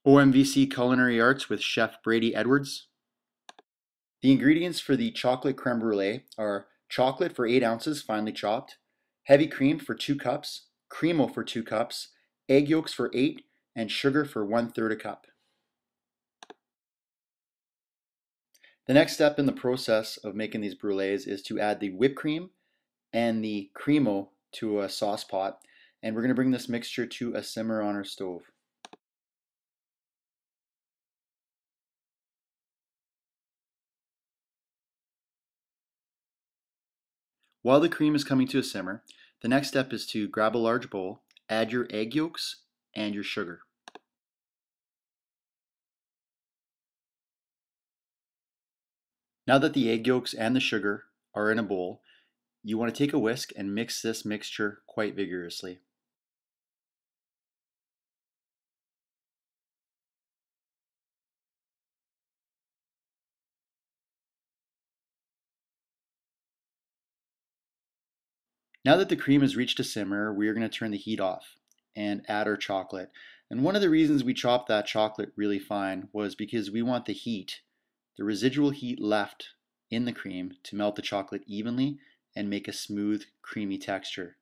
OMVC Culinary Arts with Chef Brady Edwards. The ingredients for the chocolate creme brulee are chocolate for 8 ounces finely chopped, heavy cream for 2 cups, Cremo for 2 cups, egg yolks for 8, and sugar for 1/3 a cup. The next step in the process of making these brulees is to add the whipped cream and the Cremo to a sauce pot, and we're going to bring this mixture to a simmer on our stove. While the cream is coming to a simmer, the next step is to grab a large bowl, add your egg yolks and your sugar. Now that the egg yolks and the sugar are in a bowl, you want to take a whisk and mix this mixture quite vigorously. Now that the cream has reached a simmer, we are going to turn the heat off and add our chocolate. And one of the reasons we chopped that chocolate really fine was because we want the heat, the residual heat left in the cream, to melt the chocolate evenly and make a smooth, creamy texture.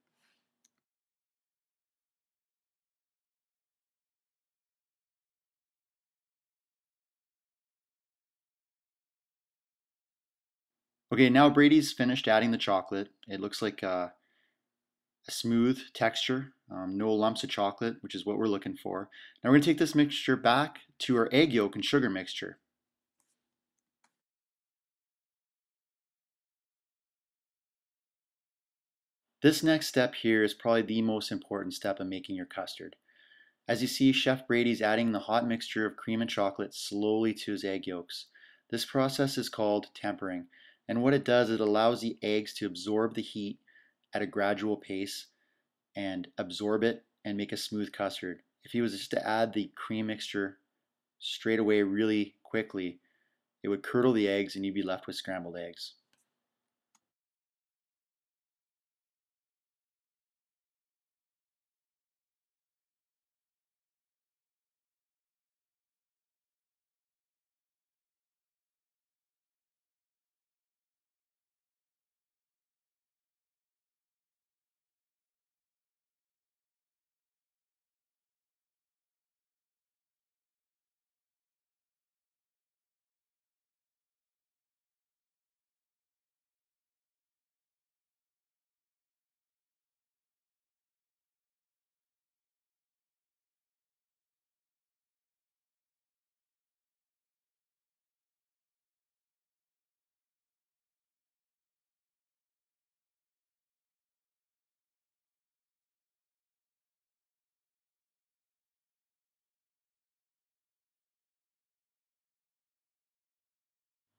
Okay, now Brady's finished adding the chocolate. It looks like a smooth texture, no lumps of chocolate, which is what we're looking for. Now we're going to take this mixture back to our egg yolk and sugar mixture. This next step here is probably the most important step in making your custard. As you see, Chef Brady's adding the hot mixture of cream and chocolate slowly to his egg yolks. This process is called tempering, and what it does is it allows the eggs to absorb the heat at a gradual pace and absorb it and make a smooth custard. If he was just to add the cream mixture straight away really quickly, it would curdle the eggs and you'd be left with scrambled eggs.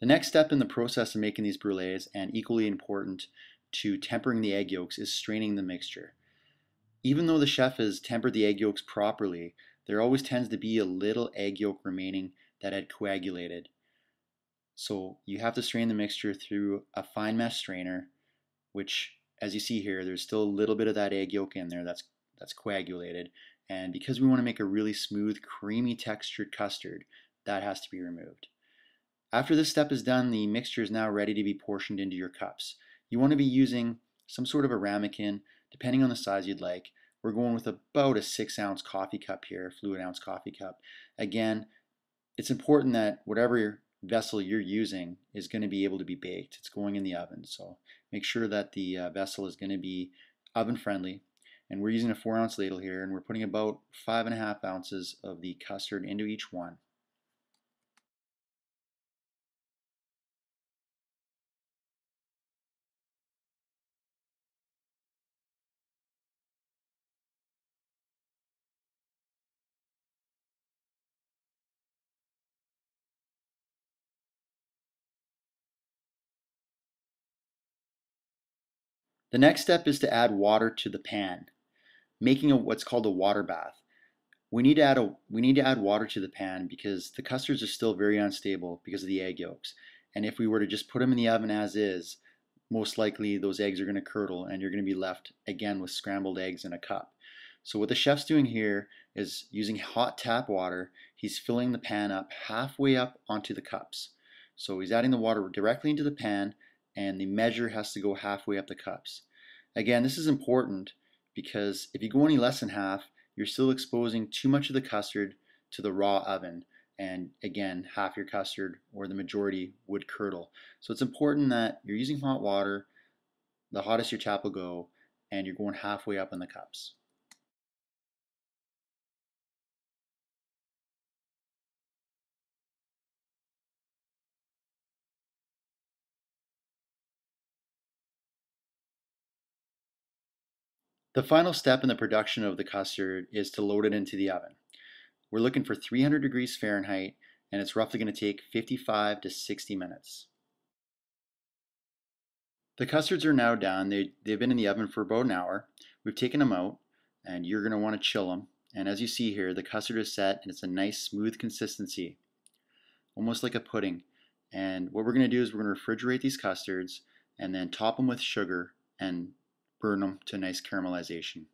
The next step in the process of making these brulees, and equally important to tempering the egg yolks, is straining the mixture. Even though the chef has tempered the egg yolks properly, there always tends to be a little egg yolk remaining that had coagulated. So you have to strain the mixture through a fine mesh strainer, which, as you see here, there's still a little bit of that egg yolk in there that's coagulated. And because we want to make a really smooth, creamy textured custard, that has to be removed. After this step is done, the mixture is now ready to be portioned into your cups. You want to be using some sort of a ramekin, depending on the size you'd like. We're going with about a 6-ounce coffee cup here, fluid ounce coffee cup. Again, it's important that whatever vessel you're using is going to be able to be baked. It's going in the oven, so make sure that the vessel is going to be oven friendly. And we're using a 4-ounce ladle here, and we're putting about 5.5 ounces of the custard into each one. The next step is to add water to the pan, making what's called a water bath. We need to add water to the pan because the custards are still very unstable because of the egg yolks. And if we were to just put them in the oven as is, most likely those eggs are going to curdle and you're going to be left again with scrambled eggs in a cup. So what the chef's doing here is using hot tap water. he's filling the pan up halfway up onto the cups. So he's adding the water directly into the pan, and the measure has to go halfway up the cups. Again, this is important because if you go any less than half, you're still exposing too much of the custard to the raw oven. And again, half your custard or the majority would curdle. So it's important that you're using hot water, the hottest your tap will go, and you're going halfway up in the cups. The final step in the production of the custard is to load it into the oven. We're looking for 300 degrees Fahrenheit, and it's roughly going to take 55 to 60 minutes. The custards are now done. They've been in the oven for about an hour. We've taken them out, and you're going to want to chill them. And as you see here, the custard is set, and it's a nice smooth consistency, almost like a pudding. And what we're going to do is we're going to refrigerate these custards and then top them with sugar and burn them to nice caramelization.